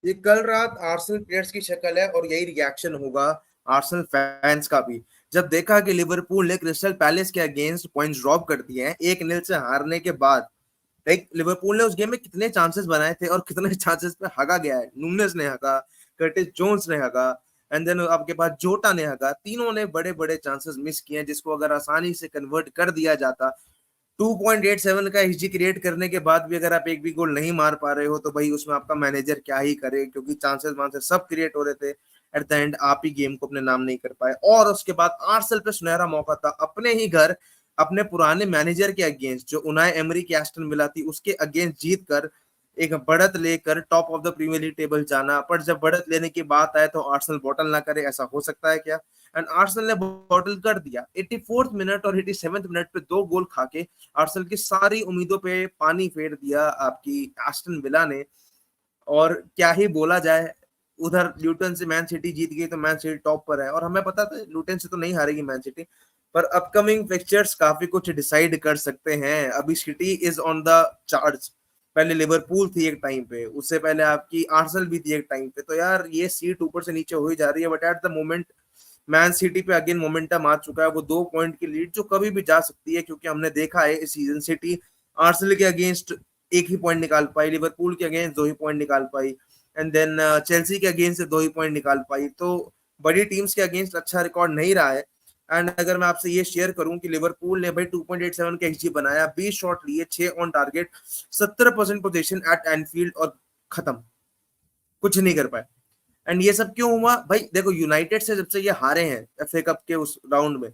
ये कल रात आर्सेनल प्लेयर्स की शक्ल है और यही रिएक्शन होगा आर्सेनल फैंस का भी, जब देखा कि लिवरपूल ने क्रिस्टल पैलेस के अगेंस्ट पॉइंट्स ड्रॉप कर दिए हैं 1-0 से हारने के बाद। लाइक लिवरपूल ने उस गेम में कितने चांसेस बनाए थे और कितने चांसेस पे हगा गया है। नूनेस ने हगा, कर्टिस जोन्स ने हगा, एंड देन आपके पास जोटा ने हगा। तीनों ने बड़े बड़े चांसेस मिस किए हैं जिसको अगर आसानी से कन्वर्ट कर दिया जाता। 2.87 का एसजी क्रिएट करने के बाद भी अगर आप एक भी गोल नहीं मार पा रहे हो तो भाई उसमें आपका मैनेजर क्या ही करे, क्योंकि चांसेस वांसेस सब क्रिएट हो रहे थे। एट द एंड आप ही गेम को अपने नाम नहीं कर पाए। और उसके बाद आर्सेनल पे सुनहरा मौका था अपने ही घर, अपने पुराने मैनेजर के अगेंस्ट, जो उनाई एमरी की एस्टन विला थी उसके अगेंस्ट जीत कर एक बढ़त लेकर top of the Premier League table जाना। पर जब बढ़त लेने की बात आए तो आर्सेनल बॉटल ना करे, ऐसा हो सकता है क्या? एंड आर्सेनल ने बॉटल कर दिया 84th मिनट और 87th मिनट पे दो गोल खा के आर्सेनल की सारी उम्मीदों पे पानी फेर दिया आपकी एस्टन विला ने। और क्या ही बोला जाए, उधर ल्यूटन से मैन सिटी जीत गई तो मैन सिटी टॉप पर है, और हमें पता था ल्यूटन से तो नहीं हारेगी मैन सिटी। पर अपकमिंग फिक्सचर्स काफी कुछ डिसाइड कर सकते हैं। अभी city is on the charge. पहले लिवरपूल थी एक टाइम पे, उससे पहले आपकी आर्सेनल भी थी एक टाइम पे। तो यार ये सीट ऊपर से नीचे हो ही जा रही है, but at the moment man city पे अगेन मोमेंटम आ चुका है। वो 2 पॉइंट की लीड जो कभी भी जा सकती है, क्योंकि हमने देखा है इस सीजन सिटी आर्सेनल के अगेंस्ट एक ही पॉइंट निकाल पाई, लिवरपूल के अगेंस्ट 2 ही पॉइंट निकाल पाई, एंड देन चेल्सी के अगेंस्ट से 2 ही पॉइंट निकाल पाई। तो बड़ी टीम्स के अगेंस्ट अच्छा रिकॉर्ड नहीं रहा है। एंड अगर मैं आपसे ये शेयर करूं कि लिवरपूल ने भाई 2.87 का एक्सजी बनाया, 20 शॉट लिए, 6 on target, 70% position at Anfield, और खत्म, कुछ नहीं कर पाए। एंड ये सब क्यों हुआ भाई? देखो यूनाइटेड से जब से ये हारे हैं एफए कप के उस राउंड में,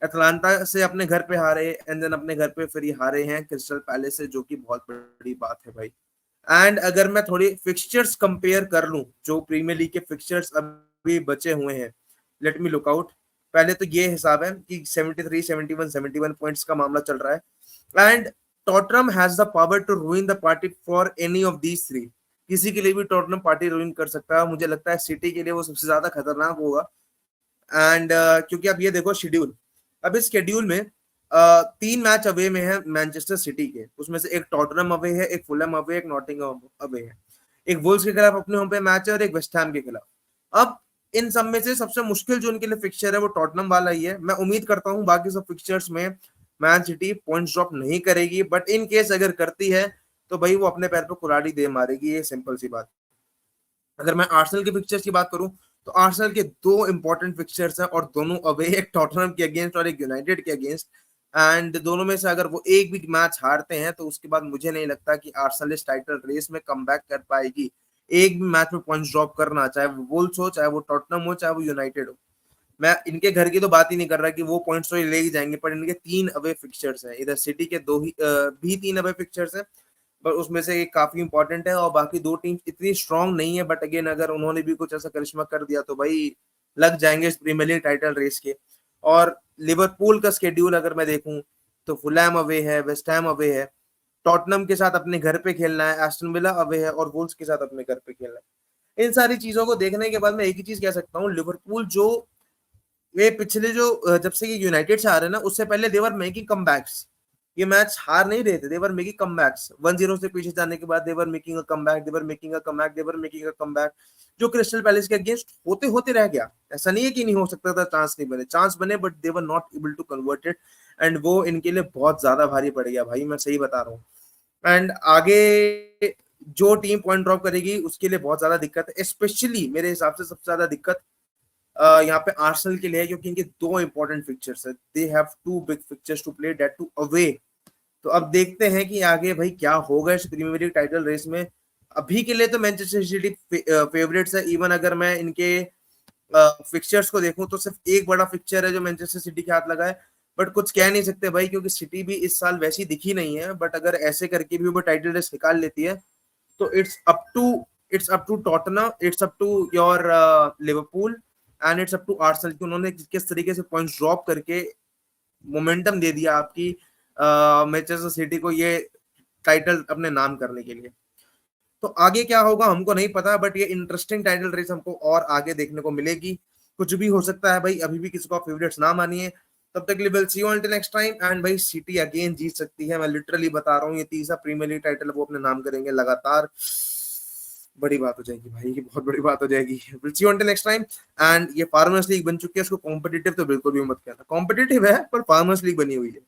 अटलांटा से अपने घर पे हारे, एंड देन अपने घर पे फिर ये हारे हैं क्रिस्टल पैलेस से, जो कि बहुत बड़ी बात है भाई। एंड अगर मैं थोड़ी फिक्सचर्स कंपेयर कर लूं, जो प्रीमियर लीग के फिक्सचर्स अभी बचे हुए हैं, लेट मी लुक आउट। पहले तो ये हिसाब है कि 73, 71, 71 पॉइंट्स का मामला चल रहा है। And Tottenham has the power to ruin the party for any of these three. किसी के लिए भी टॉटनहम पार्टी रूइन कर सकता है। मुझे लगता है सिटी के लिए वो सबसे ज्यादा खतरनाक होगा। एंड क्योंकि अब ये देखो शेड्यूल, अब इस शेड्यूल में 3 मैच अवे में है मैनचेस्टर सिटी के, उसमें से एक टॉटनहम अवे है, एक फुलहम अवे, एक नॉटिंघम अवे है, एक वुल्व्स के खिलाफ अपने होम पे मैच है और एक वेस्ट हैम के खिलाफ। अब इन सब में से सबसे मुश्किल जो उनके लिए फिक्चर है वो टॉटनहम वाला ही है। मैं उम्मीद करता हूँ बाकी सब फिक्चर्स में मैन सिटी पॉइंट्स ड्रॉप नहीं करेगी, बट इन केस अगर करती है तो भाई वो अपने पैर पे कुल्हाड़ी दे मारेगी, ये सिंपल सी बात। अगर मैं आर्सेनल के फिक्चर्स की बात करूं तो आर्सेनल के दो इंपॉर्टेंट फिक्चर्स हैं और दोनों अवे, एक टॉटनहम के अगेंस्ट और एक यूनाइटेड के अगेंस्ट। एंड दोनों में से अगर वो एक भी मैच हारते हैं तो उसके बाद मुझे नहीं लगता कि आर्सेनल इस टाइटल रेस में कम कर पाएगी। एक भी मैच में पॉइंट्स ड्रॉप करना, चाहे वो वुल्व्स हो, चाहे वो टॉटनहम हो, चाहे वो यूनाइटेड हो। मैं इनके घर की तो बात ही नहीं कर रहा कि वो पॉइंट्स तो ले ही जाएंगे, पर इनके 3 अवे फिक्चर्स हैं। इधर सिटी के दो ही भी 3 अवे फिक्चर्स हैं, पर उसमें से एक काफी इंपॉर्टेंट है और बाकी दो टीम इतनी स्ट्रांग नहीं है। बट अगेन अगर उन्होंने भी कुछ ऐसा करिश्मा कर दिया तो भाई लग जाएंगे इस प्रीमियर लीग टाइटल रेस के। और लिवरपूल का स्केड्यूल अगर मैं देखूं तो फुलहैम अवे है, वेस्ट हैम अवे है, टॉटनहम के साथ अपने घर पे खेलना है, एस्टन विला अवे है, और वुल्व्स के साथ अपने घर पे खेलना है। इन सारी चीजों को देखने के बाद मैं एक ही चीज कह सकता हूँ, लिवरपूल जो ये पिछले जो जब से ये यूनाइटेड से आ रहे हैं ना, उससे पहले देवर मेकिंग कमबैक्स। ये मैच हार नहीं रहे थे, देवर मेकिंग कमबैक्स। 1-0 से पीछे जाने के बाद they're making a comeback, they're making a comeback, they're making a comeback, जो क्रिस्टल पैलेस के अगेंस्ट होते होते रह गया। ऐसा नहीं है कि नहीं हो सकता था, चांस नहीं बने, चांस बने, but they're not able to convert it. And वो इनके लिए बहुत ज्यादा भारी पड़ गया भाई, मैं सही बता रहा हूँ। एंड आगे जो टीम पॉइंट ड्रॉप करेगी उसके लिए बहुत ज्यादा दिक्कत है। स्पेशली मेरे हिसाब से सबसे ज्यादा दिक्कत यहाँ पे आर्सेनल के लिए है, क्योंकि इनके दो इंपॉर्टेंट फिक्चर्स है। They have two big fixtures to play, that two away. तो अब देखते हैं कि आगे भाई क्या होगा इस प्रीमियर लीग टाइटल रेस में। अभी के लिए तो मैनचेस्टर सिटी फेवरेट्स है। इवन अगर मैं इनके फिक्चर्स को देखूं तो सिर्फ एक बड़ा फिक्चर है जो मैनचेस्टर सिटी के हाथ लगा है। बट कुछ कह नहीं सकते भाई, क्योंकि सिटी भी इस साल वैसी दिखी नहीं है। बट अगर ऐसे करके भी वो टाइटल रेस निकाल लेती है तो it's up to Tottenham, it's up to your Liverpool, and it's up to Arsenal कि उन्होंने किस तरीके से पॉइंट्स ड्रॉप करके मोमेंटम दे दिया आपकी मैनचेस्टर सिटी को ये टाइटल अपने नाम करने के लिए। तो आगे क्या होगा हमको नहीं पता, बट ये इंटरेस्टिंग टाइटल रेस हमको और आगे देखने को मिलेगी। कुछ भी हो सकता है भाई, अभी भी किसी को फेवरेट्स ना मानिए। तब तक के लिए will see you until next time. And भाई सिटी अगेन जीत सकती है, मैं लिटरली बता रहा हूँ, ये तीसरा प्रीमियर लीग टाइटल वो अपने नाम करेंगे लगातार। बड़ी बात हो जाएगी भाई, ये बहुत बड़ी बात हो जाएगी। Will see you until next time. And ये फार्मर्स लीग बन चुकी है, इसको कॉम्पिटिटिव तो बिल्कुल भी मत कहना, कॉम्पिटिटिव है पर फार्मर्स लीग बनी हुई है।